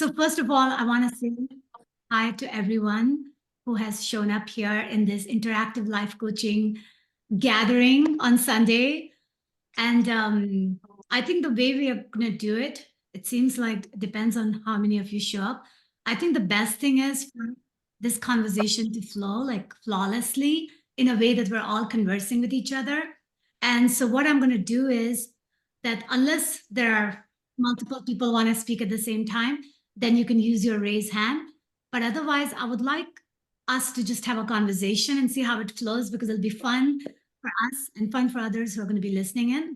So first of all, I want to say hi to everyone who has shown up here in this interactive life coaching gathering on Sunday. And I think the way we are going to do it, it seems like it depends on how many of you show up. I think the best thing is for this conversation to flow like flawlessly in a way that we're all conversing with each other. And so what I'm going to do is that unless there are multiple people want to speak at the same time, then you can use your raise hand. But otherwise, I would like us to just have a conversation and see how it flows, because it'll be fun for us and fun for others who are going to be listening in.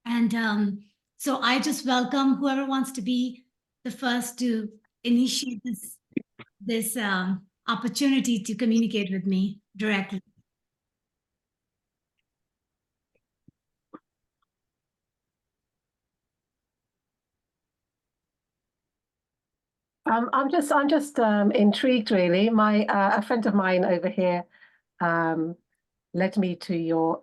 And so I just welcome whoever wants to be the first to initiate this opportunity to communicate with me directly. I'm just intrigued, really. A friend of mine over here led me to your.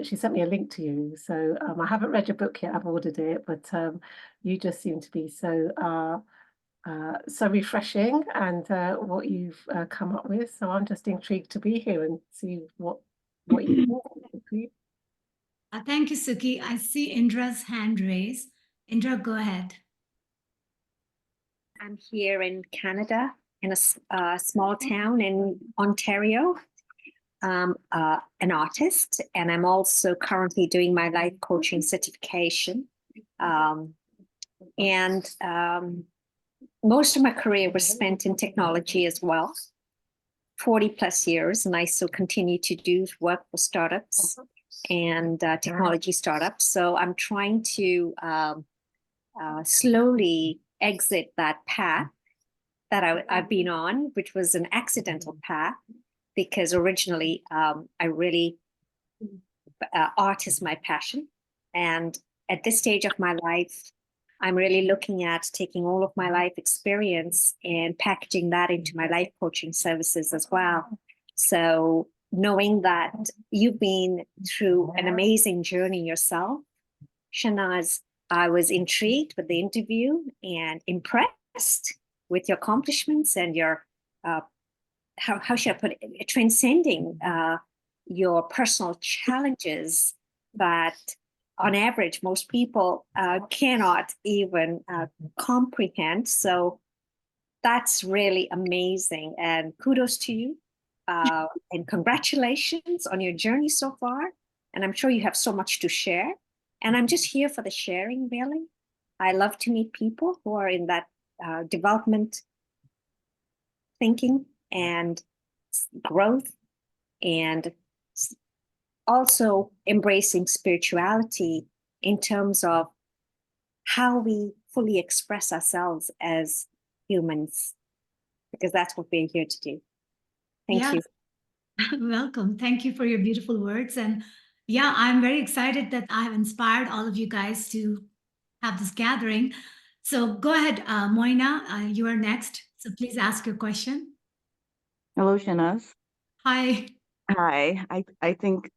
She sent me a link to you, so I haven't read your book yet. I've ordered it, but you just seem to be so refreshing, and what you've come up with. So I'm just intrigued to be here and see what you think. Thank you, Suki. I see Indra's hand raised. Indra, go ahead. I'm here in Canada, in a small town in Ontario. I'm an artist, and I'm also currently doing my life coaching certification. Most of my career was spent in technology as well, 40 plus years, and I still continue to do work for startups and technology startups. So I'm trying to slowly exit that path that I've been on, which was an accidental path, because originally art is my passion. And at this stage of my life, I'm really looking at taking all of my life experience and packaging that into my life coaching services as well. So knowing that you've been through an amazing journey yourself, Shehnaz, I was intrigued with the interview and impressed with your accomplishments and your, how should I put it, transcending your personal challenges that on average, most people cannot even comprehend. So that's really amazing. And kudos to you. And congratulations on your journey so far. And I'm sure you have so much to share. And I'm just here for the sharing, really. I love to meet people who are in that development thinking and growth, and also embracing spirituality in terms of how we fully express ourselves as humans, because that's what we're here to do. Thank you. Welcome. Thank you for your beautiful words. And yeah, I'm very excited that I have inspired all of you guys to have this gathering. So go ahead, Moina, you are next. So please ask your question. Hello, Shehnaz. Hi. Hi. I think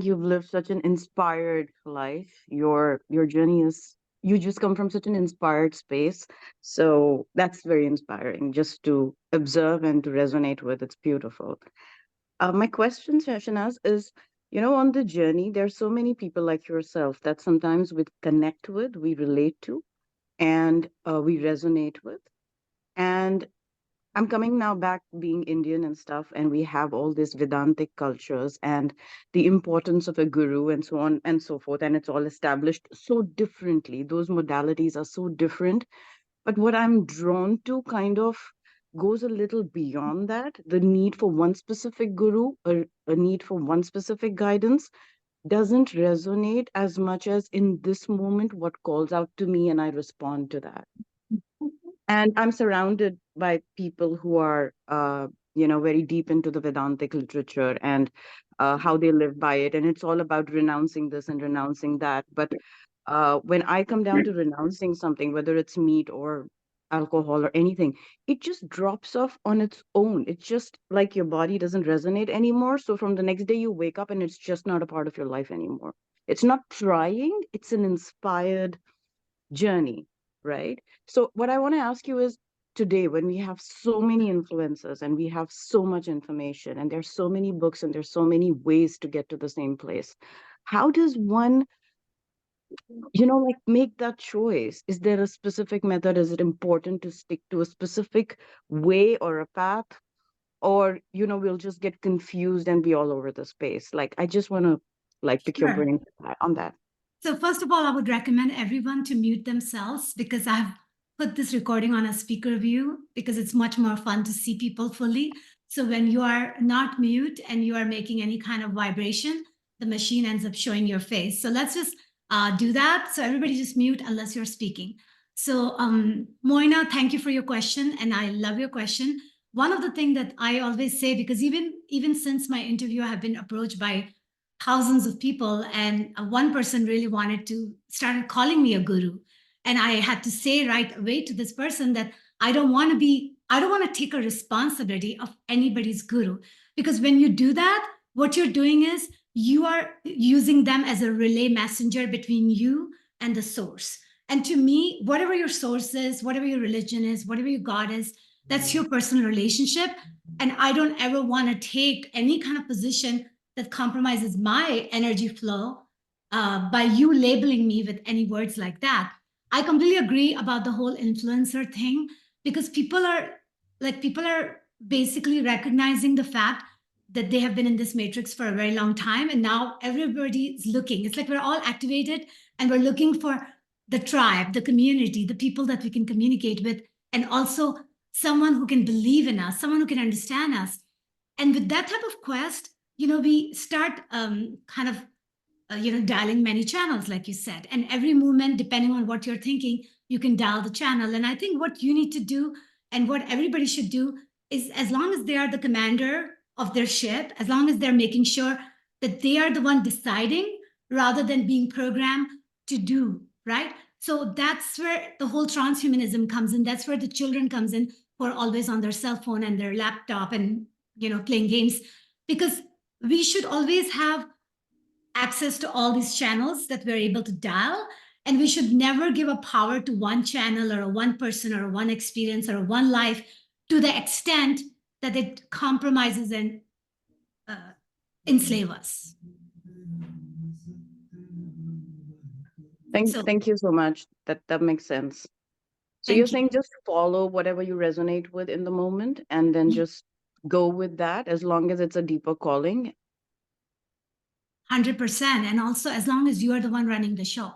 you've lived such an inspired life. Your journey is, you just come from such an inspired space. So that's very inspiring just to observe and to resonate with. It's beautiful. My question, Shehnaz, is, on the journey, there's so many people like yourself that sometimes we connect with, we relate to, and we resonate with. And I'm coming now back being Indian and stuff, and we have all these Vedantic cultures and the importance of a guru and so on and so forth. And it's all established so differently. Those modalities are so different. But what I'm drawn to kind of goes a little beyond that. The need for one specific guru, a need for one specific guidance doesn't resonate as much as in this moment, what calls out to me, and I respond to that. And I'm surrounded by people who are, very deep into the Vedantic literature and how they live by it. And it's all about renouncing this and renouncing that. But when I come down to renouncing something, whether it's meat or alcohol or anything, it just drops off on its own. It's just like your body doesn't resonate anymore. So from the next day you wake up and it's just not a part of your life anymore. It's not trying, it's an inspired journey. right? So what I want to ask you is, today, when we have so many influencers and we have so much information and there's so many books and there's so many ways to get to the same place, how does one, like, make that choice? Is there a specific method? Is it important to stick to a specific way or a path? Or, we'll just get confused and be all over the space? Like, I just want to, like, pick your Sure. brain on that. So first of all, I would recommend everyone to mute themselves, because I've put this recording on a speaker view because it's much more fun to see people fully. So when you are not mute and you are making any kind of vibration, the machine ends up showing your face. So let's just do that. So everybody just mute unless you're speaking. So Moina, thank you for your question. And I love your question. One of the things that I always say, because even since my interview, I have been approached by thousands of people, and one person really started calling me a guru, and I had to say right away to this person that I don't want to take a responsibility of anybody's guru, because when you do that, what you're doing is you are using them as a relay messenger between you and the source. And to me, whatever your source is, whatever your religion is, whatever your God is, that's your personal relationship. And I don't ever want to take any kind of position that compromises my energy flow by you labeling me with any words like that. I completely agree about the whole influencer thing, because people are basically recognizing the fact that they have been in this matrix for a very long time, and now everybody's looking. It's like we're all activated and we're looking for the tribe, the community, the people that we can communicate with, and also someone who can believe in us, someone who can understand us. And with that type of quest, we start kind of, dialing many channels, like you said. And every movement, depending on what you're thinking, you can dial the channel. And I think what you need to do and what everybody should do is, as long as they are the commander of their ship, as long as they're making sure that they are the one deciding rather than being programmed to do, right? So that's where the whole transhumanism comes in. That's where the children comes in, who are always on their cell phone and their laptop and, playing games, because we should always have access to all these channels that we're able to dial. And we should never give a power to one channel or a one person or a one experience or a one life to the extent that it compromises and enslave us. Thank you so much. That makes sense. So Thank you're you. saying just follow whatever you resonate with in the moment, and then just go with that, as long as it's a deeper calling. 100%. And also, as long as you are the one running the show.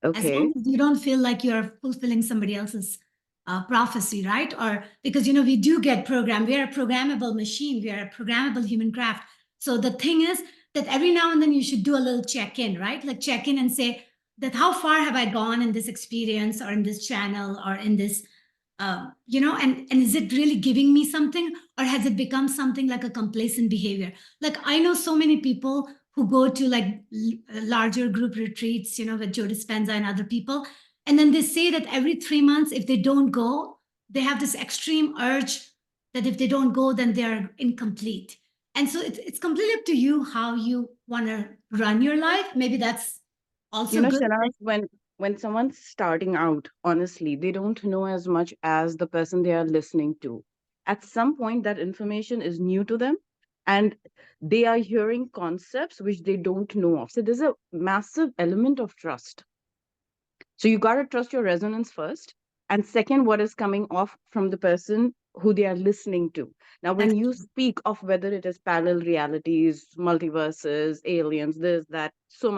As Okay. long as you don't feel like you're fulfilling somebody else's prophecy, right? Or because, we do get programmed. We are a programmable machine. We are a programmable human craft. So the thing is that every now and then you should do a little check-in, right? Like check in and say that, how far have I gone in this experience or in this channel or in this, and is it really giving me something, or has it become something like a complacent behavior? Like, I know so many people who go to like larger group retreats, with Joe Dispenza and other people. And then they say that every 3 months, if they don't go, they have this extreme urge that if they don't go, then they're incomplete. And so it's completely up to you how you want to run your life. Maybe that's also good. Shehnaz, when someone's starting out, honestly, they don't know as much as the person they are listening to. At some point, that information is new to them, and they are hearing concepts which they don't know of. So there's a massive element of trust. So you got to trust your resonance first. And second, what is coming off from the person who they are listening to. Now, when you speak of whether it is parallel realities, multiverses, aliens, this, that, so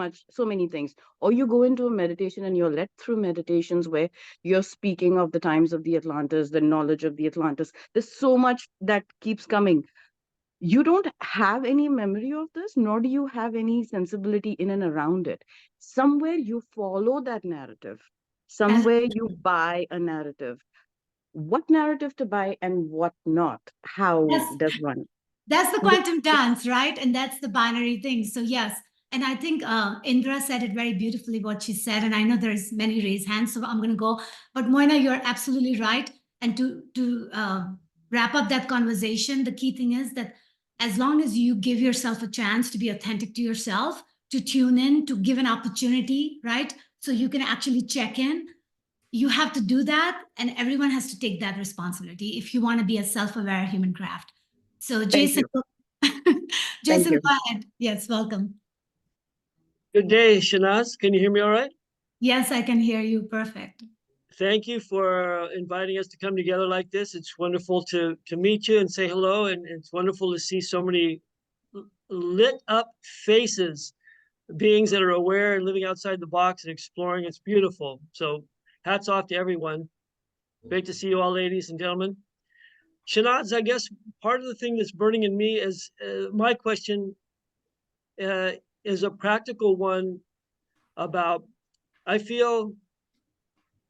many things, or you go into a meditation and you're led through meditations where you're speaking of the times of the Atlantis, the knowledge of the Atlantis, there's so much that keeps coming. You don't have any memory of this, nor do you have any sensibility in and around it. Somewhere you follow that narrative. Somewhere you buy a narrative. What narrative to buy and what not? How does one? That's the quantum dance, right? And that's the binary thing. So yes. And I think Indra said it very beautifully, what she said. And I know there's many raised hands, so I'm going to go. But Moina, you're absolutely right. And to wrap up that conversation, the key thing is that as long as you give yourself a chance to be authentic to yourself, to tune in, to give an opportunity, right? So you can actually check in. you have to do that, and everyone has to take that responsibility if you want to be a self-aware human craft. So Jason, Jason, you. go ahead. Yes, welcome. Good day, Shehnaz. Can you hear me all right? Yes, I can hear you. Perfect. Thank you for inviting us to come together like this. It's wonderful to meet you and say hello, and it's wonderful to see so many lit up faces, beings that are aware and living outside the box and exploring. It's beautiful. So hats off to everyone. Great to see you all, ladies and gentlemen. Shehnaz, I guess part of the thing that's burning in me is my question is a practical one about, I feel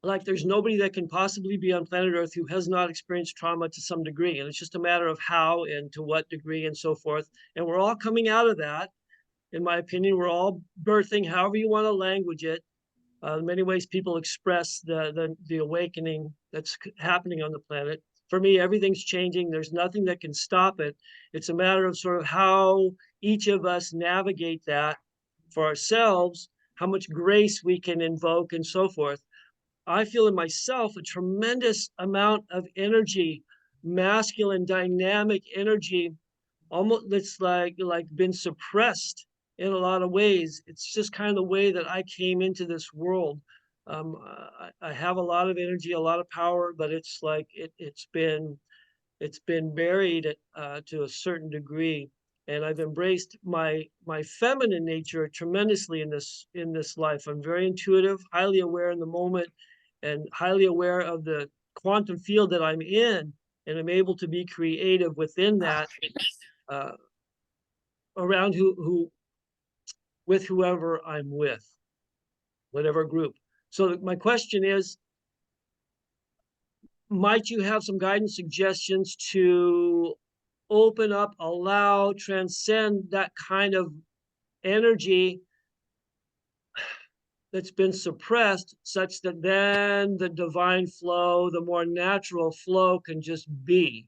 like there's nobody that can possibly be on planet Earth who has not experienced trauma to some degree. And it's just a matter of how and to what degree and so forth. And we're all coming out of that. In my opinion, we're all birthing, however you want to language it. In many ways, people express the awakening that's happening on the planet. For me, everything's changing. There's nothing that can stop it. It's a matter of sort of how each of us navigate that for ourselves, how much grace we can invoke and so forth. I feel in myself a tremendous amount of energy, masculine, dynamic energy, almost that's like been suppressed in a lot of ways. It's just kind of the way that I came into this world. I have a lot of energy, a lot of power, but it's like it's been buried to a certain degree. And I've embraced my feminine nature tremendously in this life. I'm very intuitive, highly aware in the moment, and highly aware of the quantum field that I'm in, and I'm able to be creative within that, around with whoever I'm with, whatever group. So my question is, might you have some guidance suggestions to open up, allow, transcend that kind of energy that's been suppressed, such that then the divine flow, the more natural flow can just be,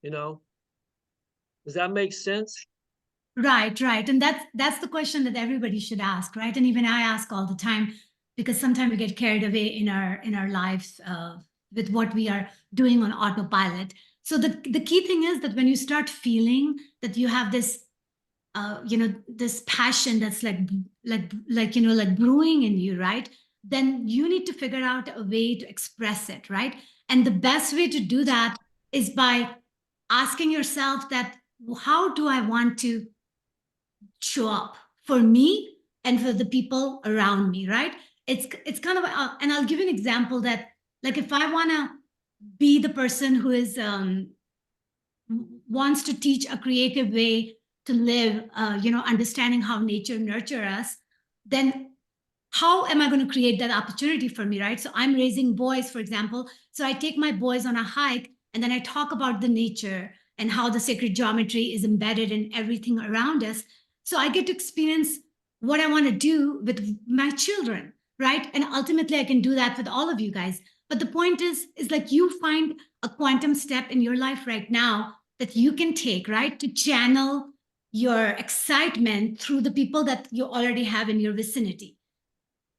you know? Does that make sense? Right, right. And that's the question that everybody should ask, right? And even I ask all the time, because sometimes we get carried away in our lives with what we are doing on autopilot. So the key thing is that when you start feeling that you have this this passion that's like brewing in you, right? Then you need to figure out a way to express it, right? And the best way to do that is by asking yourself that, how do I want to show up for me and for the people around me, right? It's kind of and I'll give you an example that, like, if I want to be the person who is wants to teach a creative way to live, understanding how nature nurture us, then how am I going to create that opportunity for me, right? So I'm raising boys, for example. So I take my boys on a hike, and then I talk about the nature and how the sacred geometry is embedded in everything around us. So I get to experience what I want to do with my children, right? And ultimately, I can do that with all of you guys. But the point is like, you find a quantum step in your life right now that you can take, right, to channel your excitement through the people that you already have in your vicinity.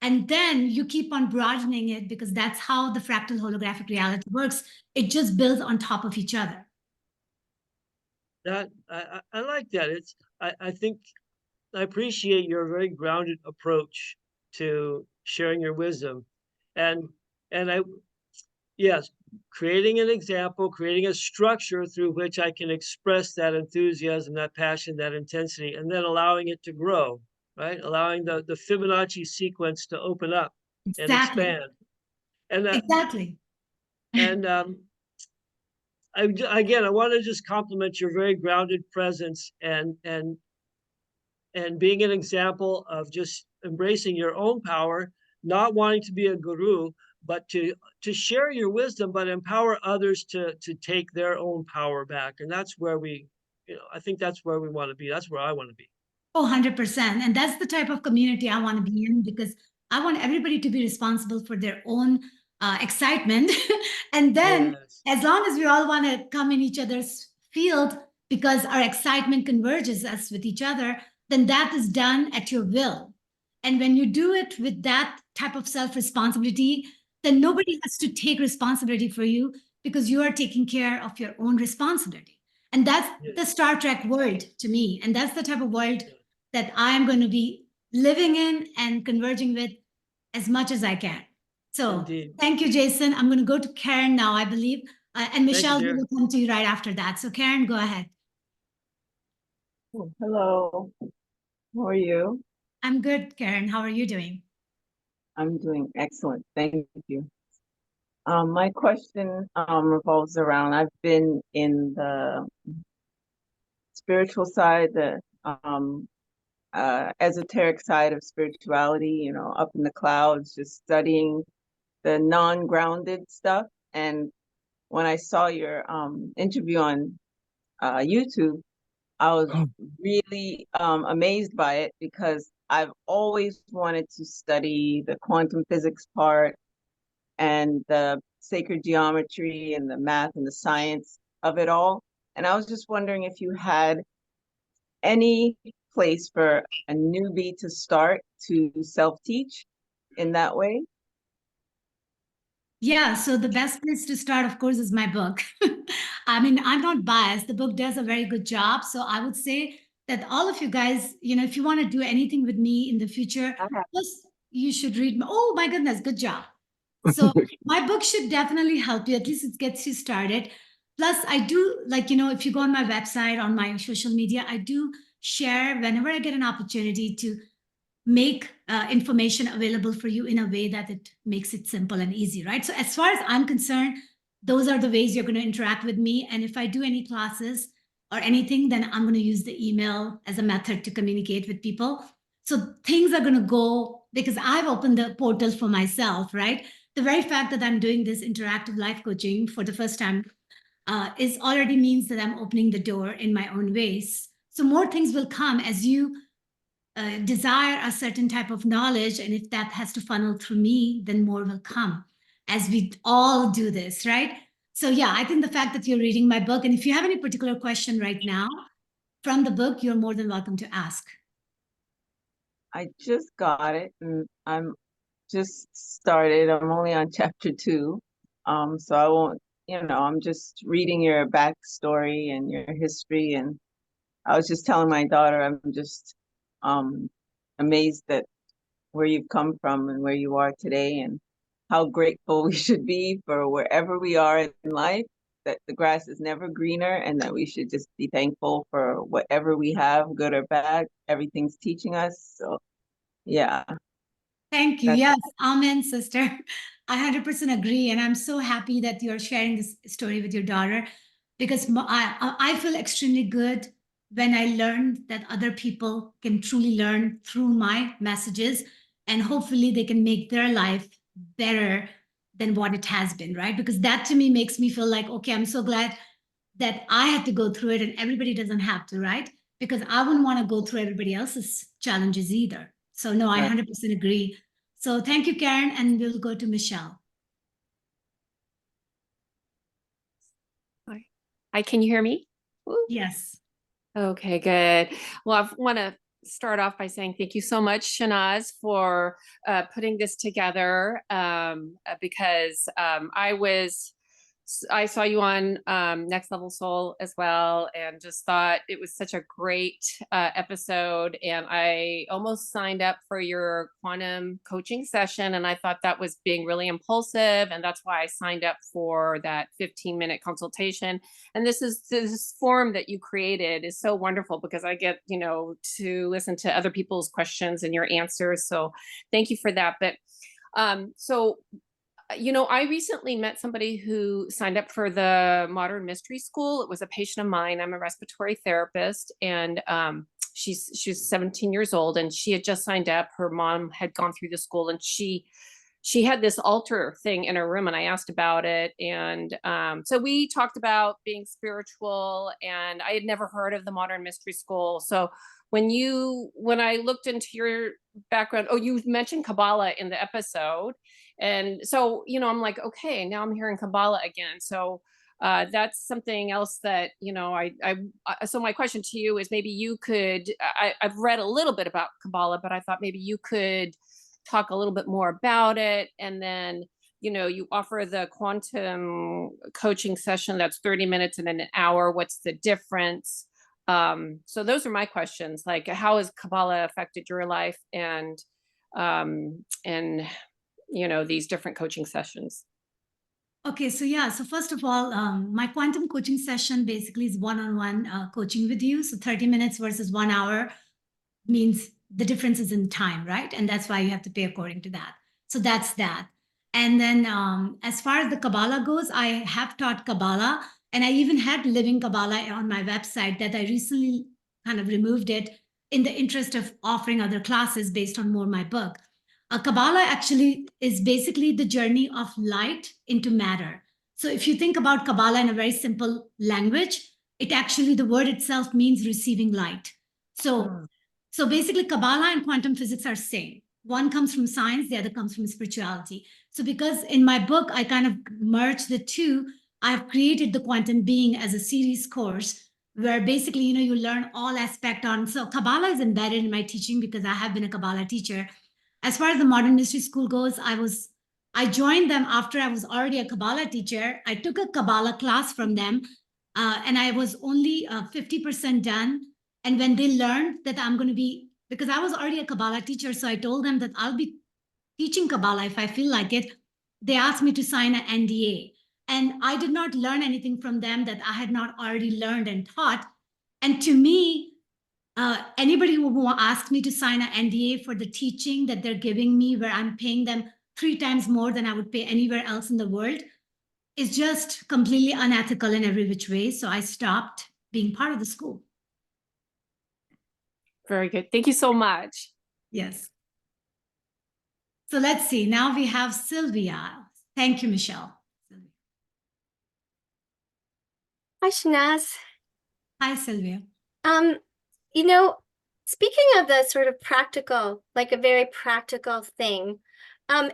And then you keep on broadening it, because that's how the fractal holographic reality works. It just builds on top of each other. That I like that. I think I appreciate your very grounded approach to sharing your wisdom, and yes, creating an example, creating a structure through which I can express that enthusiasm, that passion, that intensity, and then allowing it to grow, right? Allowing the Fibonacci sequence to open up and Exactly. expand. And Exactly. and again, I want to just compliment your very grounded presence and being an example of just embracing your own power, not wanting to be a guru, but to share your wisdom, but empower others to take their own power back. And that's where I think that's where we want to be. That's where I want to be. Oh, 100%. And that's the type of community I want to be in, because I want everybody to be responsible for their own excitement. And then, Yes. as long as we all want to come in each other's field, because our excitement converges us with each other, then that is done at your will. And when you do it with that type of self-responsibility, then nobody has to take responsibility for you because you are taking care of your own responsibility. And that's the Star Trek world to me. And that's the type of world that I'm going to be living in and converging with as much as I can. So Indeed. thank you, Jason. I'm going to go to Karen now, I believe. And Michelle, we dear. will come to you right after that. So Karen, go ahead. Hello, how are you? I'm good, Karen. How are you doing? I'm doing excellent, thank you. My question revolves around, I've been in the spiritual side, the esoteric side of spirituality, you know, up in the clouds, just studying the non-grounded stuff. And when I saw your interview on YouTube, I was really amazed by it because I've always wanted to study the quantum physics part and the sacred geometry and the math and the science of it all. And I was just wondering if you had any place for a newbie to start to self-teach in that way. Yeah, so the best place to start, of course, is my book. I mean, I'm not biased. The book does a very good job. So I would say that all of you guys, you know, if you want to do anything with me in the future, plus you should read. Oh my goodness, good job. So my book should definitely help you. At least it gets you started. Plus, I do, like, you know, if you go on my website, on my social media, I do share whenever I get an opportunity to make information available for you in a way that it makes it simple and easy, right? So as far as I'm concerned, those are the ways you're going to interact with me. And if I do any classes or anything, then I'm going to use the email as a method to communicate with people. So things are going to go, because I've opened the portal for myself, right? The very fact that I'm doing this interactive life coaching for the first time is already means that I'm opening the door in my own ways. So more things will come as you desire a certain type of knowledge, and if that has to funnel through me, then more will come as we all do this, right? So yeah, I think the fact that you're reading my book, and if you have any particular question right now from the book, you're more than welcome to ask. I just got it and I'm just started. I'm only on chapter 2. So I won't, you know, I'm just reading your backstory and your history. And I was just telling my daughter, I'm just amazed at where you've come from and where you are today, and how grateful we should be for wherever we are in life, that the grass is never greener, and that we should just be thankful for whatever we have, good or bad. Everything's teaching us. So yeah. Thank you. That's Yes, amen, sister. I 100% agree. And I'm so happy that you're sharing this story with your daughter, because I feel extremely good when I learned that other people can truly learn through my messages, and hopefully they can make their life better than what it has been, right? Because that to me makes me feel like, okay, I'm so glad that I had to go through it and everybody doesn't have to, right? Because I wouldn't want to go through everybody else's challenges either. So no, I 100% agree. So thank you, Karen, and we'll go to Michelle. Hi, can you hear me? Woo. Yes. Okay, good. Well, I want to start off by saying thank you so much, Shehnaz, for putting this together, because I saw you on Next Level Soul as well, and just thought it was such a great episode. And I almost signed up for your quantum coaching session, and I thought that was being really impulsive, and that's why I signed up for that 15-minute consultation. And this form that you created is so wonderful, because I get, you know, to listen to other people's questions and your answers. So thank you for that. But so, you know, I recently met somebody who signed up for the Modern Mystery School. It was a patient of mine. I'm a respiratory therapist, and she's 17 years old, and she had just signed up. Her mom had gone through the school, and she had this altar thing in her room, and I asked about it. And so we talked about being spiritual, and I had never heard of the Modern Mystery School. So when I looked into your background, oh, you mentioned Kabbalah in the episode. And so, you know, I'm like, okay, now I'm hearing Kabbalah again. So that's something else that, you know, so my question to you is, maybe you could, I've read a little bit about Kabbalah, but I thought maybe you could talk a little bit more about it. And then you know, you offer the quantum coaching session that's 30 minutes and an hour. What's the difference? So those are my questions. Like, how has Kabbalah affected your life, and you know, these different coaching sessions? Okay, so yeah, so first of all, my quantum coaching session basically is one-on-one coaching with you. So 30 minutes versus 1 hour means the difference is in time, right? And that's why you have to pay according to that. So that's that. And then as far as the Kabbalah goes, I have taught Kabbalah, and I even had Living Kabbalah on my website that I recently kind of removed it in the interest of offering other classes based on more my book. Kabbalah actually is basically the journey of light into matter. So if you think about Kabbalah in a very simple language, it actually, the word itself means receiving light. So basically Kabbalah and quantum physics are same. One comes from science, the other comes from spirituality. So because in my book, I kind of merged the two, I've created the Quantum Being as a series course where basically, you know, you learn all aspect on. So Kabbalah is embedded in my teaching because I have been a Kabbalah teacher. As far as the Modern Mystery School goes, I joined them after I was already a Kabbalah teacher. I took a Kabbalah class from them, and I was only 50% done. And when they learned that I'm going to be, because I was already a Kabbalah teacher, so I told them that I'll be teaching Kabbalah if I feel like it. They asked me to sign an NDA. And I did not learn anything from them that I had not already learned and taught. And to me, anybody who asked me to sign an NDA for the teaching that they're giving me, where I'm paying them 3 times more than I would pay anywhere else in the world, is just completely unethical in every which way. So I stopped being part of the school. Very good. Thank you so much. Yes. So let's see. Now we have Sylvia. Thank you, Michelle. Hi, Shehnaz. Hi, Sylvia. You know, speaking of the sort of practical, like a very practical thing,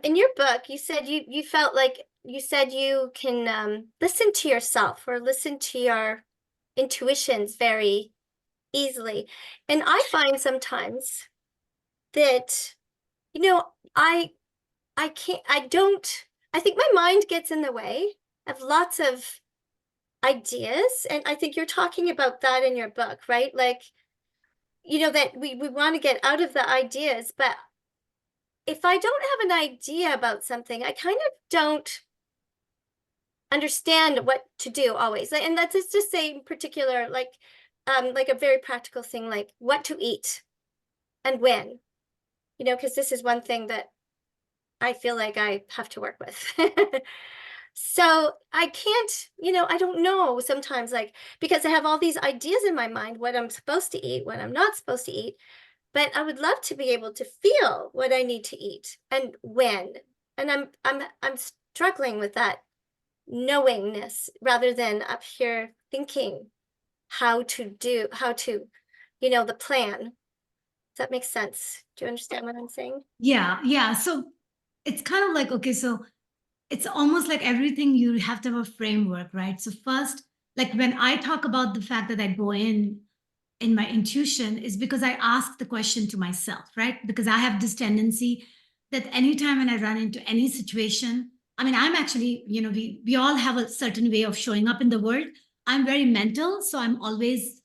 in your book, you said you felt like you said you can listen to yourself or listen to your intuitions very easily. And I find sometimes that, you know, I think my mind gets in the way of lots of ideas. And I think you're talking about that in your book, right? Like, you know, that we want to get out of the ideas, but if I don't have an idea about something, I kind of don't understand what to do always. And that's just say in particular, like a very practical thing, like what to eat and when, you know, because this is one thing that I feel like I have to work with. So I can't, you know, I don't know sometimes, like, because I have all these ideas in my mind, what I'm supposed to eat, what I'm not supposed to eat, but I would love to be able to feel what I need to eat and when. And I'm struggling with that knowingness rather than up here thinking how to, you know, the plan. Does that make sense? Do you understand what I'm saying? Yeah. So it's kind of like, okay, so it's almost like everything you have to have a framework, right? So first, like when I talk about the fact that I go in my intuition is because I ask the question to myself, right? Because I have this tendency that anytime when I run into any situation, I mean, I'm actually, you know, we all have a certain way of showing up in the world. I'm very mental, so I'm always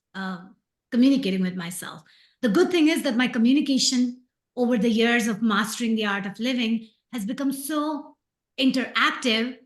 communicating with myself. The good thing is that my communication over the years of mastering the art of living has become so interactive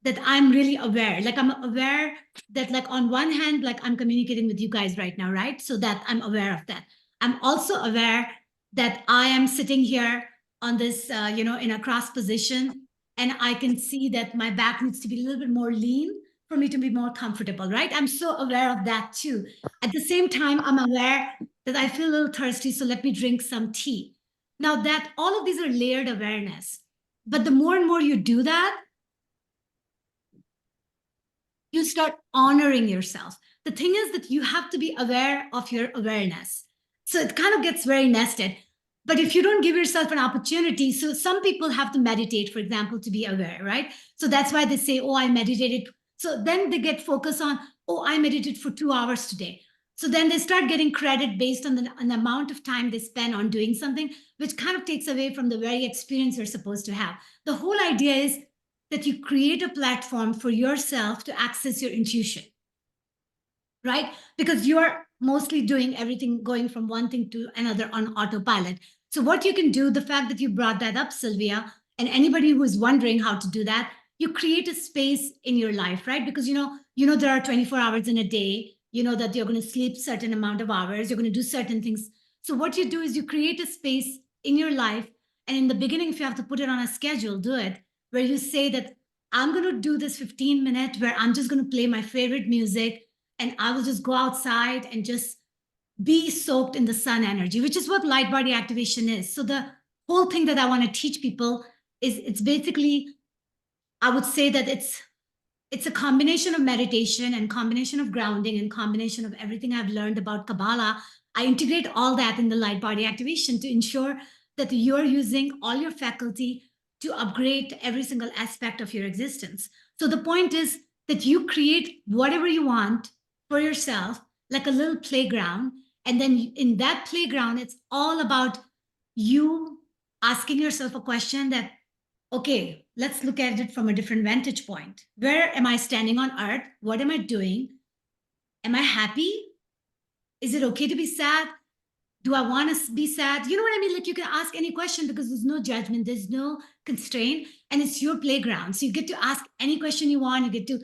that I'm really aware. Like I'm aware that like on one hand, like I'm communicating with you guys right now, right? So that I'm aware of that. I'm also aware that I am sitting here on this, you know, in a cross position, and I can see that my back needs to be a little bit more lean for me to be more comfortable, right? I'm so aware of that too. At the same time, I'm aware that I feel a little thirsty, so let me drink some tea. Now that all of these are layered awareness. But the more and more you do that, you start honoring yourself. The thing is that you have to be aware of your awareness. So it kind of gets very nested. But if you don't give yourself an opportunity, so some people have to meditate, for example, to be aware, right? So that's why they say, oh, I meditated. So then they get focused on, oh, I meditated for 2 hours today. So then they start getting credit based on the amount of time they spend on doing something, which kind of takes away from the very experience you're supposed to have. The whole idea is that you create a platform for yourself to access your intuition, right? Because you're mostly doing everything, going from one thing to another on autopilot. So what you can do, the fact that you brought that up, Sylvia, and anybody who is wondering how to do that, you create a space in your life, right? Because you know there are 24 hours in a day. You know that you're going to sleep certain amount of hours. You're going to do certain things. So what you do is you create a space in your life. And in the beginning, if you have to put it on a schedule, do it, where you say that I'm going to do this 15 minutes where I'm just going to play my favorite music and I will just go outside and just be soaked in the sun energy, which is what light body activation is. So the whole thing that I want to teach people is it's basically, I would say that it's a combination of meditation and combination of grounding and combination of everything I've learned about Kabbalah. I integrate all that in the light body activation to ensure that you're using all your faculty to upgrade every single aspect of your existence. So the point is that you create whatever you want for yourself, like a little playground. And then in that playground, it's all about you asking yourself a question that, okay, let's look at it from a different vantage point. Where am I standing on earth? What am I doing? Am I happy? Is it okay to be sad? Do I want to be sad? You know what I mean? Like you can ask any question because there's no judgment, there's no constraint, and it's your playground. So you get to ask any question you want, you get to,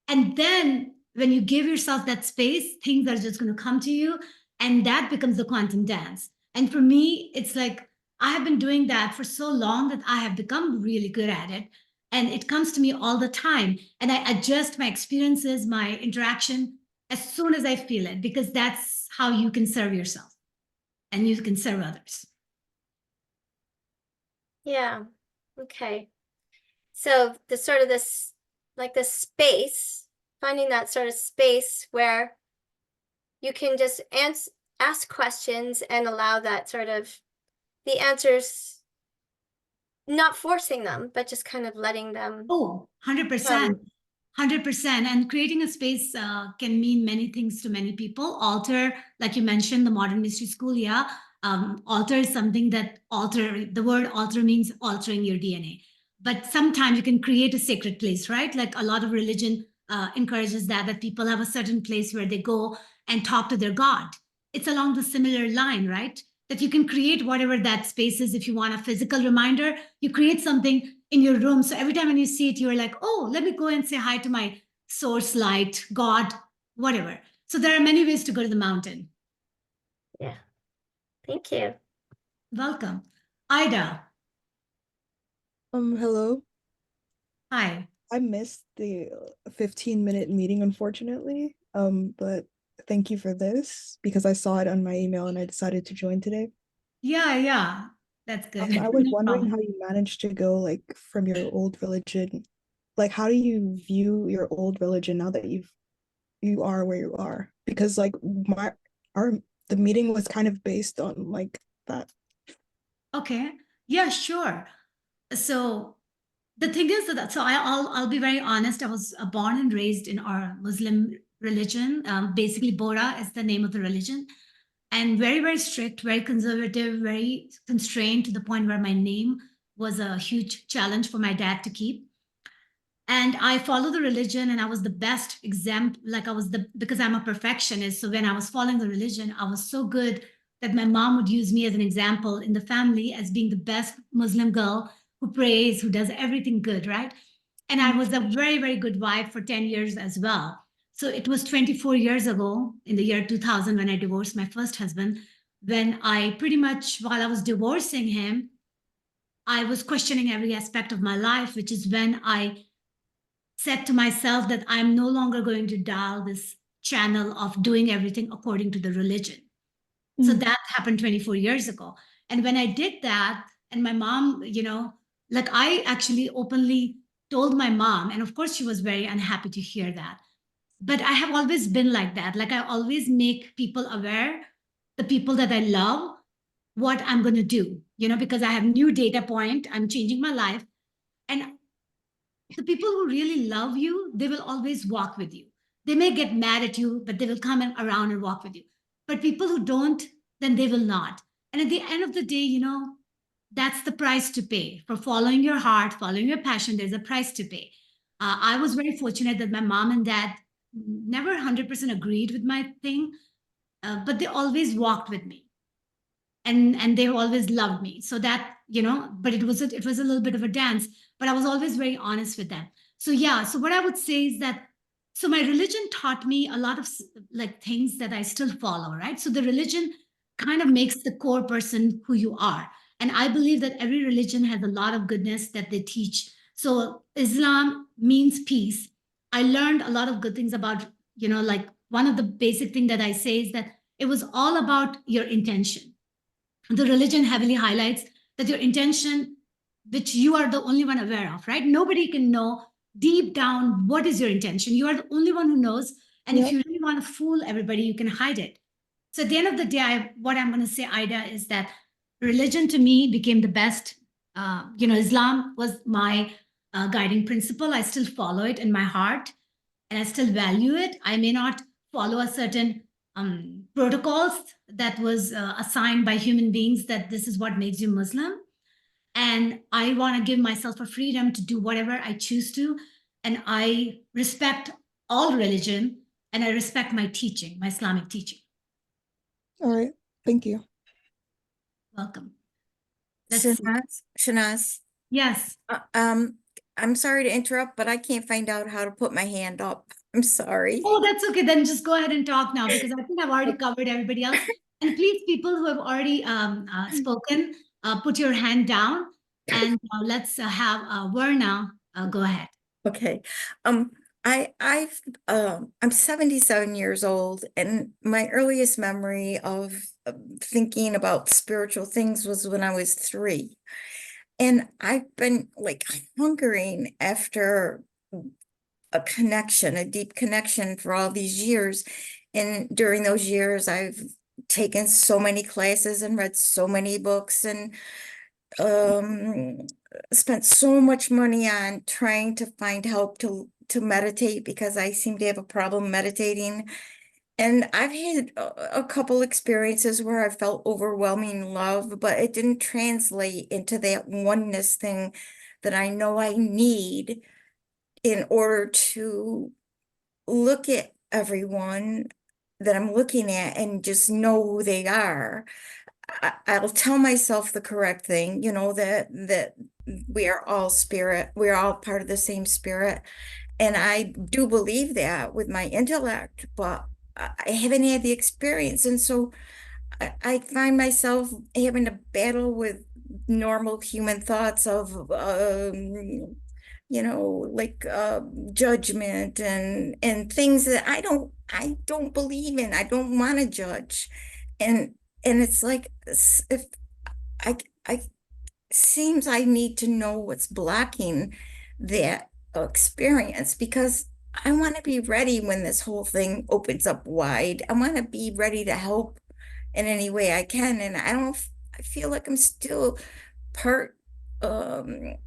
and then when you give yourself that space, things are just going to come to you, and that becomes the quantum dance. And for me, it's like, I have been doing that for so long that I have become really good at it. And it comes to me all the time. And I adjust my experiences, my interaction as soon as I feel it, because that's how you can serve yourself and you can serve others. Yeah. Okay. So the sort of this, like this space, finding that sort of space where you can just ask questions and allow that sort of the answers, not forcing them, but just kind of letting them. Oh, 100%. 100%. And creating a space can mean many things to many people. Alter, like you mentioned, the modern mystery school, yeah. Alter is something that the word alter means altering your DNA. But sometimes you can create a sacred place, right? Like a lot of religion encourages that people have a certain place where they go and talk to their God. It's along the similar line, right? That you can create whatever that space is. If you want a physical reminder, you create something in your room. So every time when you see it, you're like, oh, let me go and say hi to my source light, God, whatever. So there are many ways to go to the mountain. Yeah. Thank you. Welcome. Ida. Hello. Hi. I missed the 15-minute meeting, unfortunately. But thank you for this because I saw it on my email and I decided to join today. Yeah. That's good. I was No wondering problem. how you managed to go like from your old religion. Like, how do you view your old religion now that you are where you are? Because like the meeting was kind of based on like that. Okay. Yeah, sure. So the thing is that, so I'll be very honest. I was born and raised in our Muslim religion. Basically, Bora is the name of the religion, and very, very strict, very conservative, very constrained to the point where my name was a huge challenge for my dad to keep. And I followed the religion, and I was the best example. Like because I'm a perfectionist. So when I was following the religion, I was so good that my mom would use me as an example in the family as being the best Muslim girl who prays, who does everything good, right? And I was a very, very good wife for 10 years as well. So it was 24 years ago in the year 2000 when I divorced my first husband, when I pretty much, while I was divorcing him, I was questioning every aspect of my life, which is when I said to myself that I'm no longer going to dial this channel of doing everything according to the religion. So that happened 24 years ago. And when I did that, and my mom, like I actually openly told my mom, and of course she was very unhappy to hear that. But I have always been like that. Like I always make people aware, the people that I love, what I'm going to do, because I have new data point, I'm changing my life. And the people who really love you, they will always walk with you. They may get mad at you, but they will come around and walk with you. But people who don't, then they will not. And at the end of the day, that's the price to pay for following your heart, following your passion. There's a price to pay. I was very fortunate that my mom and dad never 100% agreed with my thing, but they always walked with me, and they always loved me. So that, but it was a little bit of a dance, but I was always very honest with them. So yeah, so what I would say is that, so my religion taught me a lot of like things that I still follow, right? So the religion kind of makes the core person who you are. And I believe that every religion has a lot of goodness that they teach. So Islam means peace. I learned a lot of good things about, like one of the basic thing that I say is that it was all about your intention. The religion heavily highlights that your intention, which you are the only one aware of, right? Nobody can know deep down what is your intention. You are the only one who knows. And if you really want to fool everybody, you can hide it. So at the end of the day, what I'm going to say, Ida, is that religion to me became the best. Islam was my guiding principle. I still follow it in my heart, and I still value it. I may not follow a certain protocols that was assigned by human beings, that this is what makes you Muslim. And I want to give myself a freedom to do whatever I choose to. And I respect all religion, and I respect my teaching, my Islamic teaching. All right. Thank you. Welcome. Let's see. Shehnaz, Yes. I'm sorry to interrupt, but I can't find out how to put my hand up. I'm sorry. Oh, that's okay. Then just go ahead and talk now, because I think I've already covered everybody else. And please, people who have already spoken, put your hand down, and let's have Verna go ahead. Okay. I'm 77 years old, and my earliest memory of thinking about spiritual things was when I was 3. And I've been like hungering after a connection, a deep connection for all these years. And during those years, I've taken so many classes and read so many books, and spent so much money on trying to find help to meditate, because I seem to have a problem meditating. And I've had a couple experiences where I felt overwhelming love, but it didn't translate into that oneness thing that I know I need in order to look at everyone that I'm looking at and just know who they are. I'll tell myself the correct thing, that we are all spirit, we're all part of the same spirit. And I do believe that with my intellect, but I haven't had the experience. And so I find myself having to battle with normal human thoughts of, judgment and things that I don't believe in. I don't want to judge. And it's like, if I seems I need to know what's blocking that experience, because I want to be ready when this whole thing opens up wide. I want to be ready to help in any way I can. And I feel like I'm still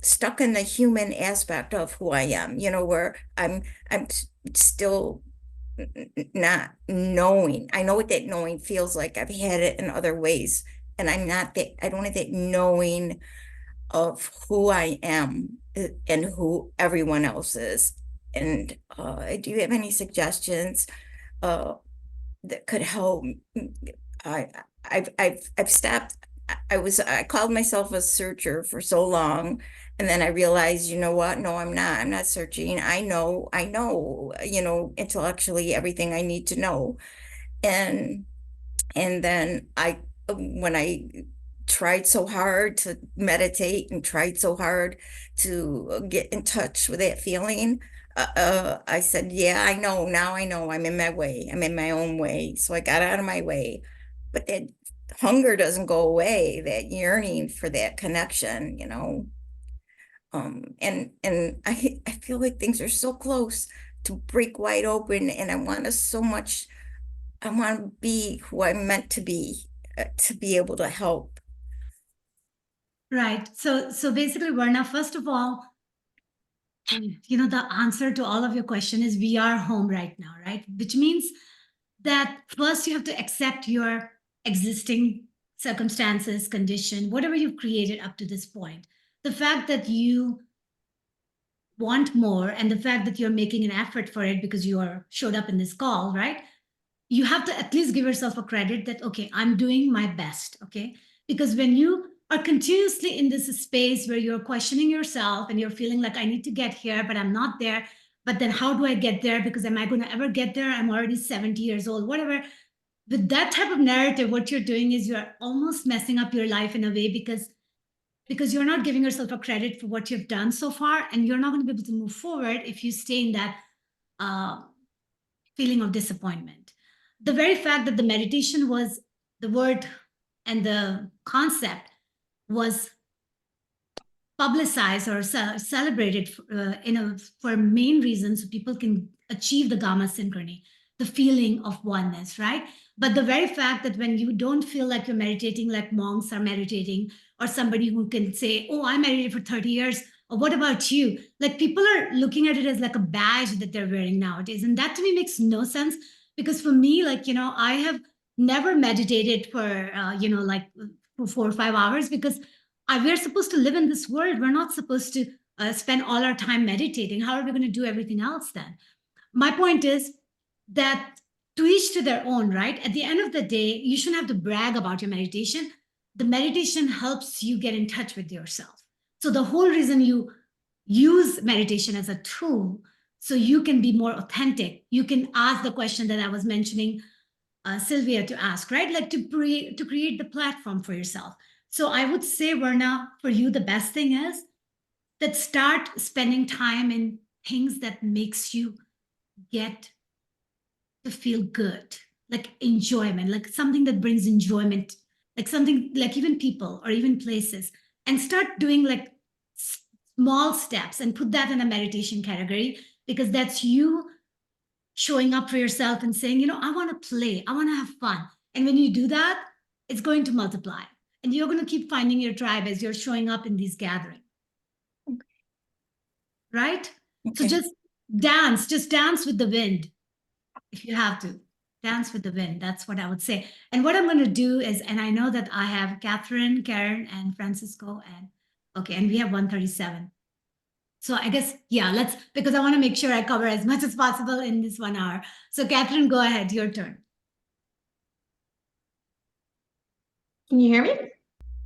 stuck in the human aspect of who I am, where I'm still not knowing. I know what that knowing feels like. I've had it in other ways, and I don't have that knowing of who I am and who everyone else is. And do you have any suggestions that could help? I've stopped. I called myself a searcher for so long, and then I realized, you know what? No, I'm not searching. I know, intellectually everything I need to know. And then when I tried so hard to meditate and tried so hard to get in touch with that feeling, I said, yeah, I know. Now I know I'm in my way. I'm in my own way. So I got out of my way. But that hunger doesn't go away, that yearning for that connection, and I feel like things are so close to break wide open, and I want to be who I'm meant to be able to help. Right. So basically, Verna, first of all, the answer to all of your question is we are home right now, right? Which means that first you have to accept your existing circumstances, condition, whatever you've created up to this point, the fact that you want more and the fact that you're making an effort for it because you are showed up in this call, right? You have to at least give yourself a credit that, okay, I'm doing my best, okay? Because when you are continuously in this space where you're questioning yourself and you're feeling like I need to get here, but I'm not there, but then how do I get there? Because am I going to ever get there? I'm already 70 years old, whatever. With that type of narrative, what you're doing is you're almost messing up your life in a way because you're not giving yourself a credit for what you've done so far, and you're not going to be able to move forward if you stay in that feeling of disappointment. The very fact that the meditation was the word and the concept was publicized or celebrated for main reasons so people can achieve the gamma synchrony, the feeling of oneness, right? But the very fact that when you don't feel like you're meditating like monks are meditating, or somebody who can say, oh, I meditated for 30 years, or what about you? Like, people are looking at it as like a badge that they're wearing nowadays. And that to me makes no sense, because for me, like, I have never meditated for, for 4 or 5 hours, because we're supposed to live in this world. We're not supposed to spend all our time meditating. How are we going to do everything else then? My point is that to each to their own, right? At the end of the day, you shouldn't have to brag about your meditation. The meditation helps you get in touch with yourself. So the whole reason you use meditation as a tool, so you can be more authentic. You can ask the question that I was mentioning Sylvia to ask, right? Like to create the platform for yourself. So I would say, Verna, for you, the best thing is that start spending time in things that makes you get to feel good, like enjoyment, like something that brings enjoyment, like something like even people or even places, and start doing like small steps and put that in a meditation category, because that's you showing up for yourself and saying, I want to play, I want to have fun. And when you do that, it's going to multiply. And you're going to keep finding your tribe as you're showing up in these gatherings. Okay. Right? Okay. So just dance with the wind. If you have to, dance with the wind. That's what I would say. And what I'm going to do is, and I know that I have Catherine, Karen, and Francisco, and we have 137. So I guess, yeah, because I want to make sure I cover as much as possible in this 1 hour. So Catherine, go ahead, your turn. Can you hear me?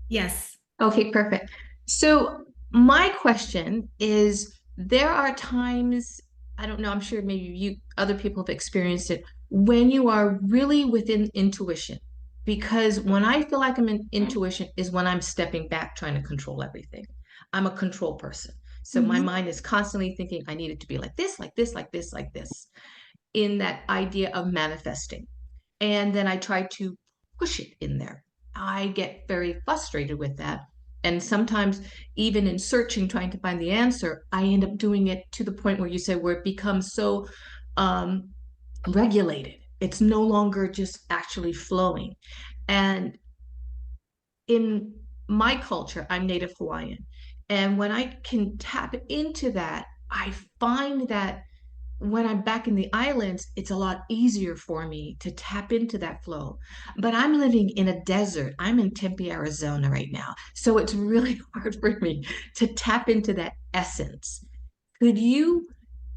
Yes. Okay, perfect. So my question is, there are times, I don't know, I'm sure maybe other people have experienced it, when you are really within intuition. Because when I feel like I'm in intuition is when I'm stepping back trying to control everything. I'm a control person. So my mind is constantly thinking, I need it to be like this, like this, like this, like this, in that idea of manifesting. And then I try to push it in there. I get very frustrated with that. And sometimes even in searching, trying to find the answer, I end up doing it to the point where you say where it becomes so regulated. It's no longer just actually flowing. And in my culture, I'm Native Hawaiian. And when I can tap into that, I find that when I'm back in the islands, it's a lot easier for me to tap into that flow. But I'm living in a desert. I'm in Tempe, Arizona right now. So it's really hard for me to tap into that essence. Could you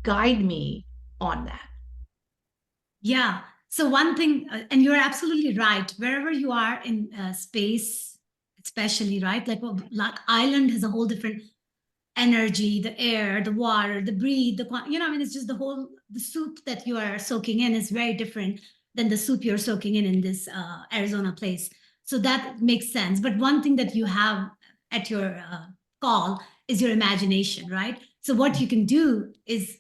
guide me on that? Yeah. So one thing, and you're absolutely right, wherever you are in space, especially, right? Like island has a whole different energy, the air, the water, the breathe, it's just the soup that you are soaking in is very different than the soup you're soaking in this Arizona place. So that makes sense. But one thing that you have at your call is your imagination, right? So what you can do is,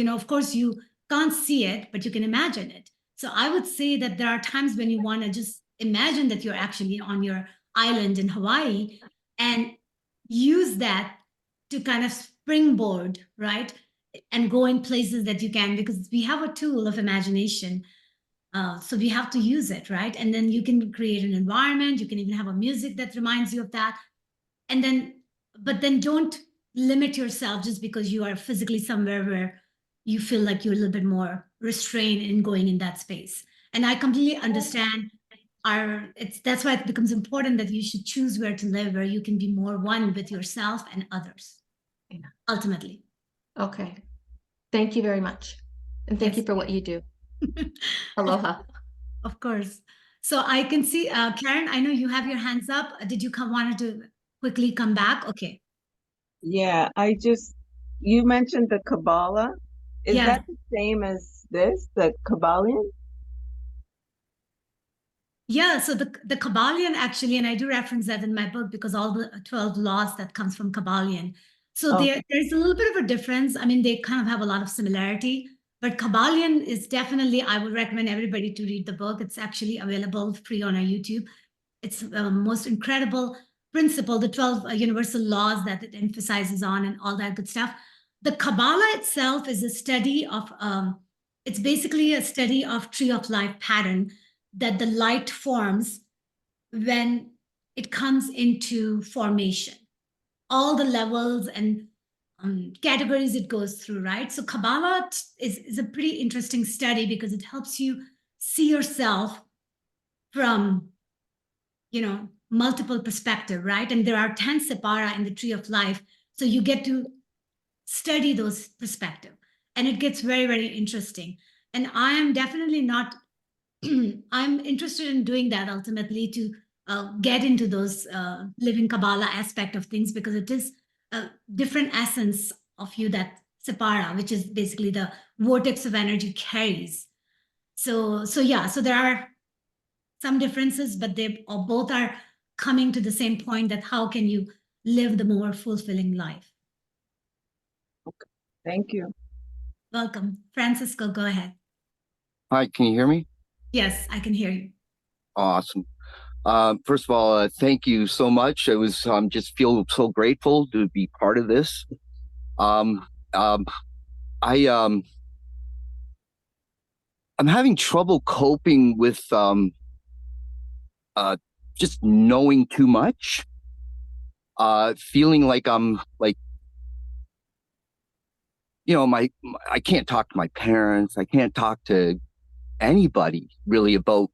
of course you can't see it, but you can imagine it. So I would say that there are times when you want to just imagine that you're actually on your island in Hawaii and use that to kind of springboard, right? And go in places that you can, because we have a tool of imagination. So we have to use it, right? And then you can create an environment. You can even have a music that reminds you of that. But then don't limit yourself just because you are physically somewhere where you feel like you're a little bit more restrained in going in that space. And I completely understand that's why it becomes important that you should choose where to live, where you can be more one with yourself and others. Yeah. Ultimately. Okay. Thank you very much. And thank Yes. you for what you do. Aloha. Of course. So I can see, Karen, I know you have your hands up. Did you wanted to quickly come back? Okay. Yeah, you mentioned the Kabbalah. Is Yes. that the same as this, the kybalion? Yeah, so the kybalion actually, and I do reference that in my book because all the 12 laws that comes from kybalion. So there's a little bit of a difference. I mean, they kind of have a lot of similarity, but kybalion is definitely, I would recommend everybody to read the book. It's actually available free on our YouTube. It's the most incredible principle, the 12 universal laws that it emphasizes on and all that good stuff. The Kabbalah itself is a study of, it's basically a study of tree of life pattern that the light forms when it comes into formation. All the levels and categories it goes through, right? So Kabbalah is a pretty interesting study because it helps you see yourself from, multiple perspective, right? And there are 10 separa in the tree of life. So you get to study those perspective and it gets very, very interesting. And I am definitely not I'm interested in doing that ultimately to get into those living Kabbalah aspect of things because it is a different essence of you that Separa, which is basically the vortex of energy carries. So there are some differences, but both are coming to the same point that how can you live the more fulfilling life? Okay. Thank you. Welcome. Francisco, go ahead. Hi, can you hear me? Yes, I can hear you. Awesome. First of all, thank you so much. Just feel so grateful to be part of this. I'm having trouble coping with just knowing too much. Feeling like I'm like, I can't talk to my parents. I can't talk to anybody really about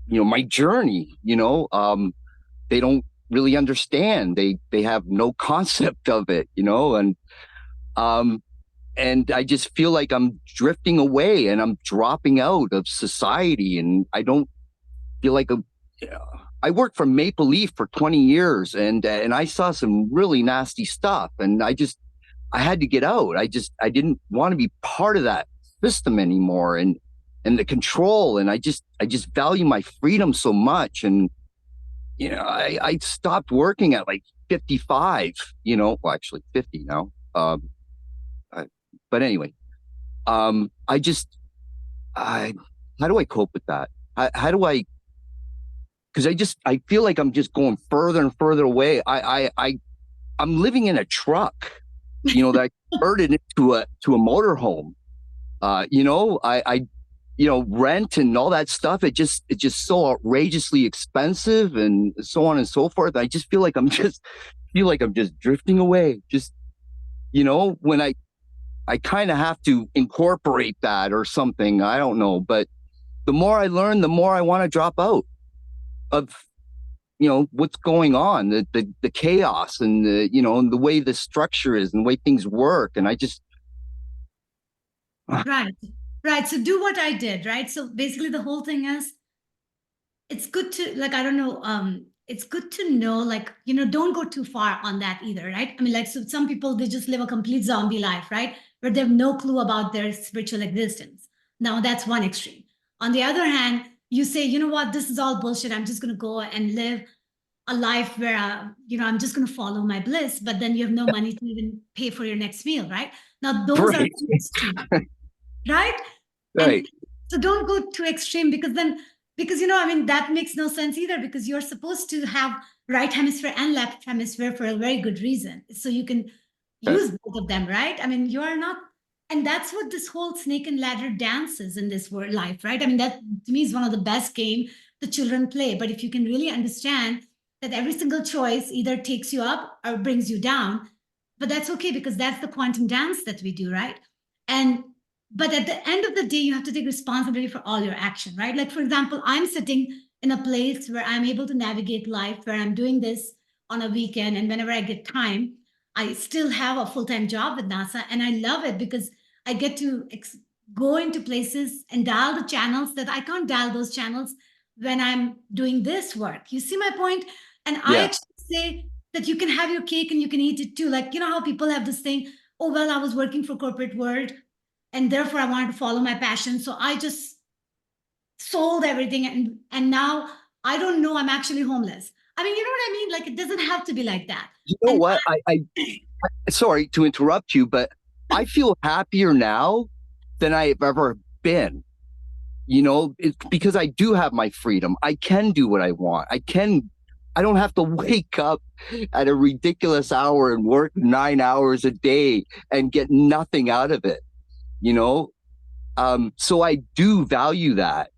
my journey. They don't really understand. They have no concept of it, and I just feel like I'm drifting away and I'm dropping out of society, and I don't feel like I worked for Maple Leaf for 20 years and I saw some really nasty stuff, and I had to get out. I didn't want to be part of that system anymore, and the control, and I just value my freedom so much. And I stopped working at like 55, well, actually 50 now. But anyway, how do I cope with that? How do I, because I feel like I'm just going further and further away. I'm living in a truck, that I converted into a motorhome. Rent and all that stuff. It's just so outrageously expensive and so on and so forth. I just feel like I'm just drifting away. Just, when I kind of have to incorporate that or something. I don't know. But the more I learn, the more I want to drop out of, what's going on, the chaos and and the way the structure is and the way things work. And I just. Right. So do what I did, right? So basically the whole thing is, it's good to, like, I don't know, it's good to know, like, don't go too far on that either, right? I mean, like, so some people, they just live a complete zombie life, right? Where they have no clue about their spiritual existence. Now that's one extreme. On the other hand, you say, you know what, this is all bullshit. I'm just going to go and live a life where, I'm just going to follow my bliss, but then you have no money to even pay for your next meal, right? Now those are too extreme. Right? And so don't go too extreme because that makes no sense either, because you're supposed to have right hemisphere and left hemisphere for a very good reason. So you can use both of them, right? I mean, you are not, and that's what this whole snake and ladder dance is in this world life, right? I mean, that to me is one of the best game the children play. But if you can really understand that every single choice either takes you up or brings you down, but that's okay because that's the quantum dance that we do, right? But at the end of the day, you have to take responsibility for all your action, right? Like, for example, I'm sitting in a place where I'm able to navigate life, where I'm doing this on a weekend, and whenever I get time, I still have a full-time job with NASA, and I love it because I get to go into places and dial the channels that I can't dial those channels when I'm doing this work. You see my point? And I Yeah. actually say that you can have your cake and you can eat it too. Like, you know how people have this thing, oh, well, I was working for corporate world and therefore I wanted to follow my passion. So I just sold everything and now I don't know, I'm actually homeless. I mean, you know what I mean? Like, it doesn't have to be like that. You know And what? I sorry to interrupt you, but I feel happier now than I've ever been. You know, it's because I do have my freedom. I can do what I want. I don't have to wake up at a ridiculous hour and work 9 hours a day and get nothing out of it, you know? So I do value that,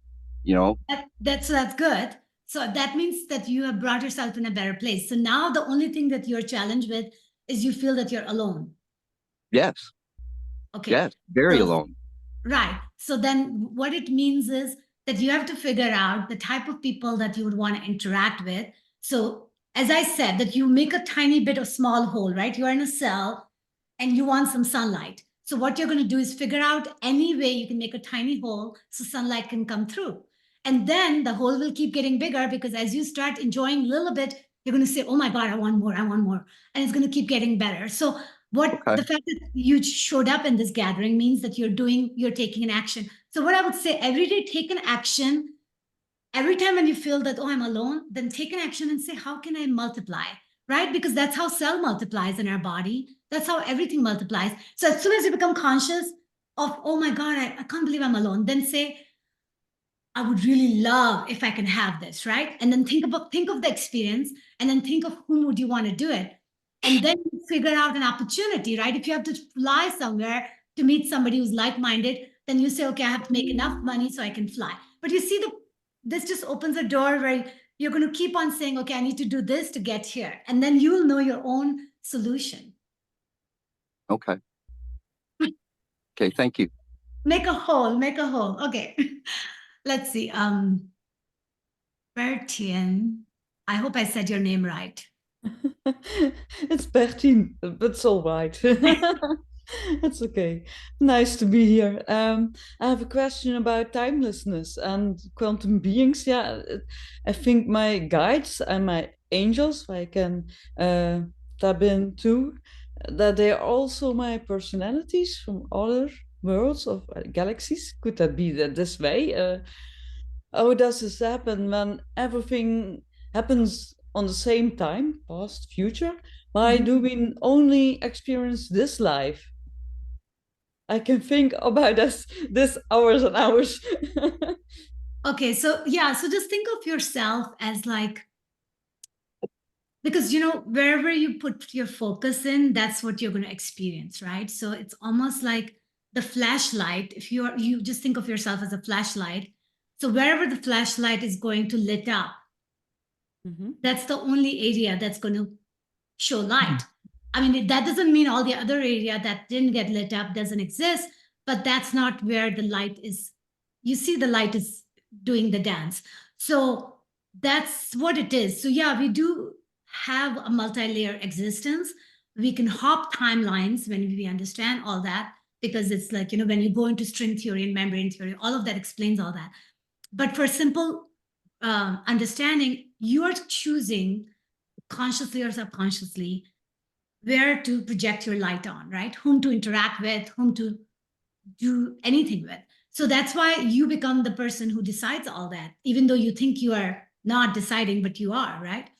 you know? that's good. So that means that you have brought yourself in a better place. So now the only thing that you're challenged with is you feel that you're alone. Yes. Okay. Yes. Very So- alone. Right. So then what it means is that you have to figure out the type of people that you would want to interact with. So as I said, that you make a tiny bit of small hole, right? You're in a cell and you want some sunlight. So what you're going to do is figure out any way you can make a tiny hole so sunlight can come through. And then the hole will keep getting bigger because as you start enjoying a little bit, you're going to say, oh my God, I want more. And it's going to keep getting better. So the fact that you showed up in this gathering means that you're taking an action. So what I would say, every day, take an action. Every time when you feel that, oh, I'm alone, then take an action and say, how can I multiply? Right? Because that's how cell multiplies in our body. That's how everything multiplies. So as soon as you become conscious of, oh my God, I can't believe I'm alone, then say, I would really love if I can have this, right? And then think of the experience and then think of whom would you want to do it. And then you figure out an opportunity, right? If you have to fly somewhere to meet somebody who's like-minded, then you say, okay, I have to make enough money so I can fly. But you see, this just opens a door where you're going to keep on saying, okay, I need to do this to get here. And then you'll know your own solution. Okay. Okay, thank you. Make a hole. Okay. Let's see. Bertien. I hope I said your name right. It's Bertien, but it's all right. It's okay. Nice to be here. I have a question about timelessness and quantum beings. Yeah, I think my guides and my angels, I can tap into, that they are also my personalities from other worlds of galaxies. Could that be that this way? How does this happen when everything happens on the same time, past, future? Why do we only experience this life? I can think about this hours and hours. Okay, so yeah, so just think of yourself as like, because wherever you put your focus in, that's what you're going to experience, right? So it's almost like the flashlight. If you just think of yourself as a flashlight, so wherever the flashlight is going to lit up, that's the only area that's going to show light. I mean, that doesn't mean all the other area that didn't get lit up doesn't exist, but that's not where the light is. You see, the light is doing the dance. So that's what it is. So yeah, we do have a multi-layer existence. We can hop timelines when we understand all that, because it's like, when you go into string theory and membrane theory, all of that explains all that. But for simple understanding, you are choosing consciously or subconsciously where to project your light on, right? Whom to interact with, whom to do anything with. So that's why you become the person who decides all that, even though you think you are not deciding, but you are, right?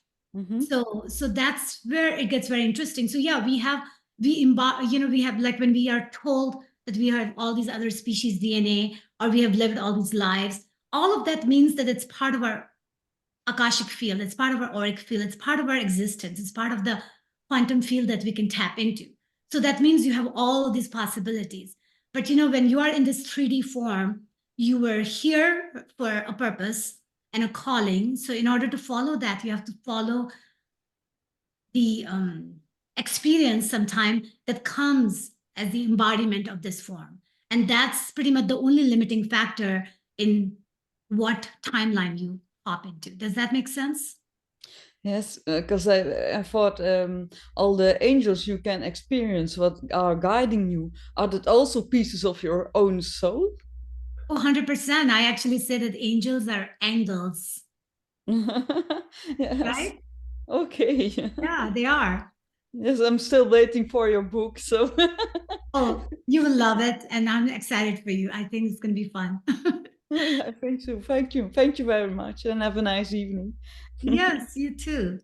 So that's where it gets very interesting. So yeah, we have like when we are told that we have all these other species DNA, or we have lived all these lives, all of that means that it's part of our Akashic field, it's part of our auric field, it's part of our existence, it's part of the quantum field that we can tap into. So that means you have all of these possibilities. But when you are in this 3D form, you were here for a purpose and a calling. So in order to follow that, you have to follow the experience sometime that comes as the embodiment of this form. And that's pretty much the only limiting factor in what timeline you hop into. Does that make sense? Yes, because I thought all the angels you can experience, what are guiding you, are that also pieces of your own soul? Oh, 100%. I actually say that angels are angles. Yes. Right? Okay. Yeah, they are. Yes, I'm still waiting for your book, so. Oh, you will love it, and I'm excited for you. I think it's going to be fun. Yeah, thank you. Thank you very much, and have a nice evening. Yes, you too.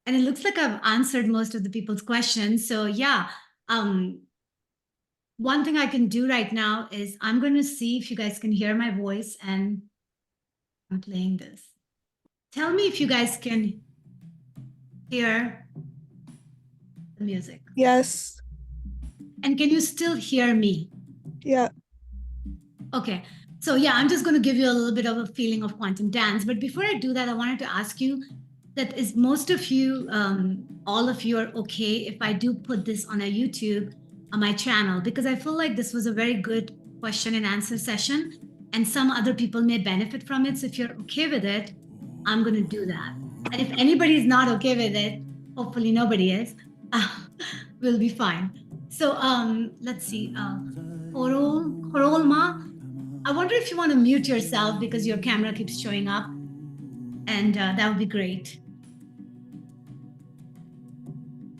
And it looks like I've answered most of the people's questions. So yeah, one thing I can do right now is I'm going to see if you guys can hear my voice, and I'm playing this. Tell me if you guys can hear the music. Yes. And can you still hear me? Yeah. Okay. So yeah, I'm just going to give you a little bit of a feeling of quantum dance. But before I do that, I wanted to ask you that is most of you, all of you are okay if I do put this on a YouTube on my channel, because I feel like this was a very good question and answer session and some other people may benefit from it. So if you're okay with it, I'm going to do that. And if anybody is not okay with it, hopefully nobody is, we'll be fine. So let's see, Horolma, I wonder if you want to mute yourself because your camera keeps showing up, and that would be great.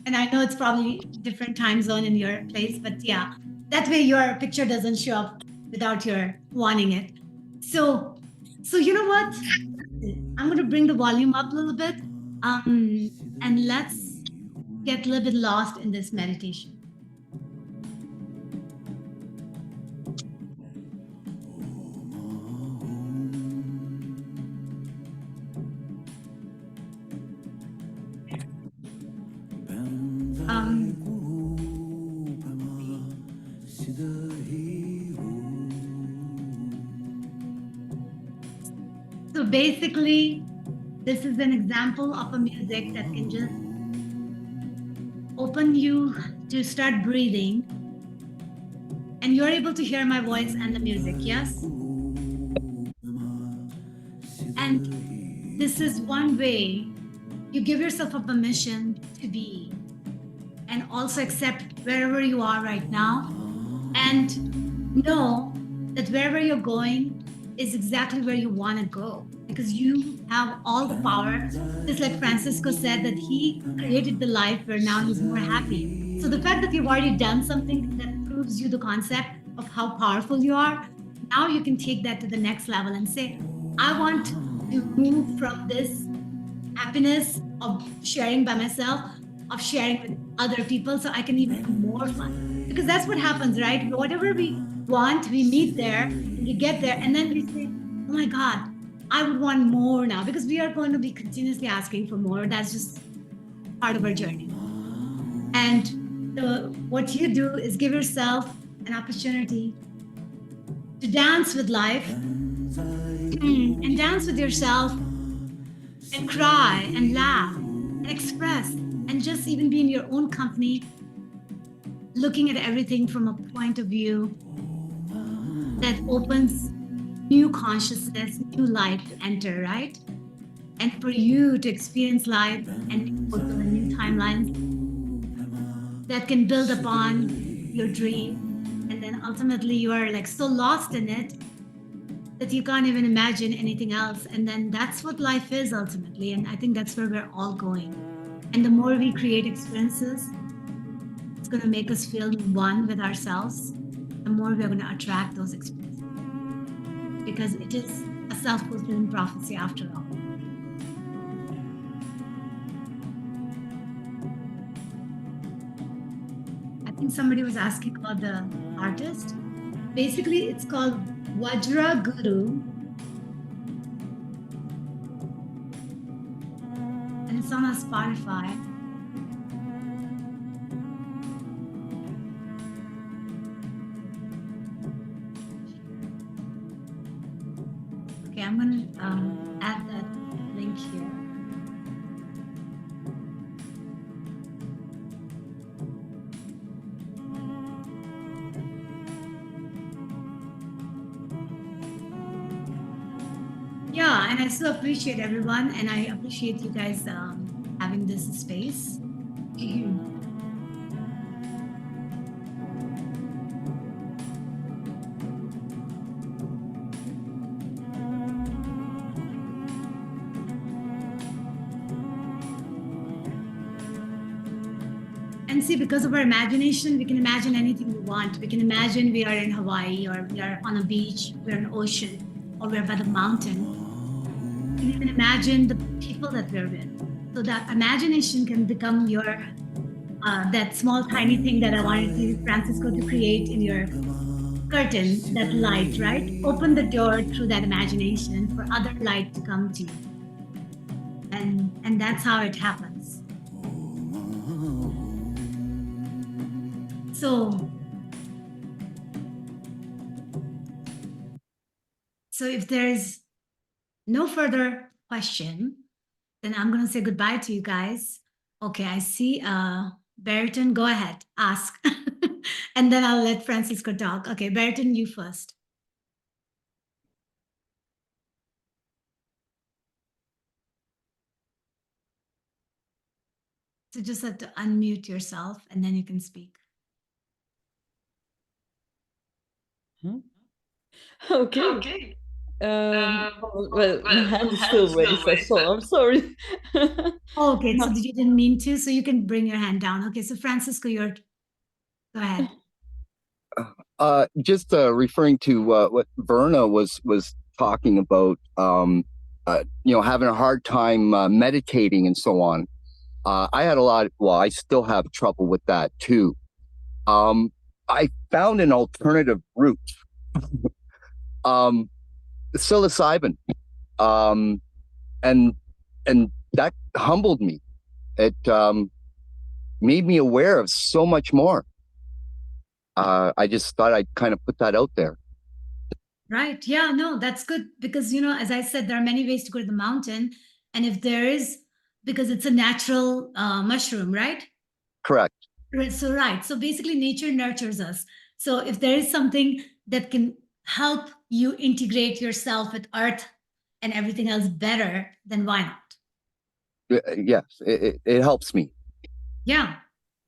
And I know it's probably different time zone in your place, but yeah, that way your picture doesn't show up without your wanting it. So you know what? I'm going to bring the volume up a little bit, and let's get a little bit lost in this meditation. So basically, this is an example of a music that can just open you to start breathing, and you're able to hear my voice and the music, yes? And this is one way you give yourself a permission to be and also accept wherever you are right now, and know that wherever you're going is exactly where you want to go, because you have all the power. Just like Francisco said, that he created the life where now he's more happy. So the fact that you've already done something that proves you the concept of how powerful you are, now you can take that to the next level and say, I want to move from this happiness of sharing by myself, of sharing with other people, so I can even have more fun. Because that's what happens, right? Whatever we want, we meet there, and we get there, and then we say, oh my God, I would want more now, because we are going to be continuously asking for more. That's just part of our journey. And what you do is give yourself an opportunity to dance with life and dance with yourself and cry and laugh and express and just even be in your own company, looking at everything from a point of view that opens new consciousness, new light to enter, right? And for you to experience life and go to the new timelines that can build upon your dream. And then ultimately you are like so lost in it that you can't even imagine anything else. And then that's what life is ultimately. And I think that's where we're all going. And the more we create experiences, it's going to make us feel one with ourselves, the more we're going to attract those experiences. Because it is a self-fulfilling prophecy after all. I think somebody was asking about the artist. Basically, it's called Vajra Guru. And it's on our Spotify. Okay, I'm going to add that link here. Yeah, and I so appreciate everyone, and I appreciate you guys having this space. And see, because of our imagination, we can imagine anything we want. We can imagine we are in Hawaii, or we are on a beach, we're in an ocean, or we're by the mountain. You can imagine the people that we're with. So that imagination can become your, that small tiny thing that I wanted you, Francisco, to create in your curtain, that light, right? Open the door through that imagination for other light to come to you. And that's how it happens. So if there's no further question, then I'm going to say goodbye to you guys. Okay, I see Barrington, go ahead, ask. And then I'll let Francisco talk. Okay, Barrington, you first. So just have to unmute yourself and then you can speak. Okay. Well, my hand is still raised, so I'm sorry. Oh, okay, so you didn't mean to, so you can bring your hand down. Okay, so Francisco, go ahead. Just referring to what Verna was talking about, having a hard time meditating and so on. I had I still have trouble with that too. I found an alternative route. Psilocybin, and that humbled me. It made me aware of so much more. I just thought I'd kind of put that out there. Right. Yeah, no, that's good. Because, as I said, there are many ways to go to the mountain. And if there is, because it's a natural mushroom, right? Correct. Right. So basically nature nurtures us. So if there is something that can help you integrate yourself with earth and everything else better, then why not? Yes, it helps me. Yeah.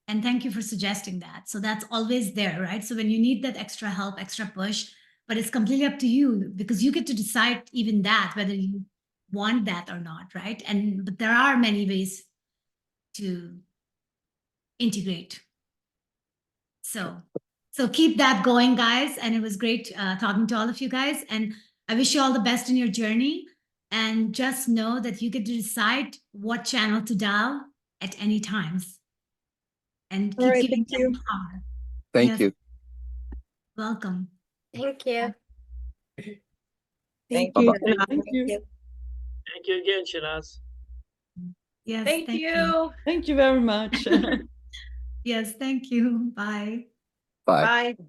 And thank you for suggesting that. So that's always there, right? So when you need that extra help, extra push, but it's completely up to you, because you get to decide even that, whether you want that or not, right? But there are many ways to integrate. So keep that going, guys. And it was great talking to all of you guys. And I wish you all the best in your journey. And just know that you get to decide what channel to dial at any times. And keep giving them power. Thank you. Welcome. Thank you. Thank you. Thank you. Thank you again, Shehnaz. Yes. Thank you. Thank you very much. Yes, thank you. Bye. Bye. Bye.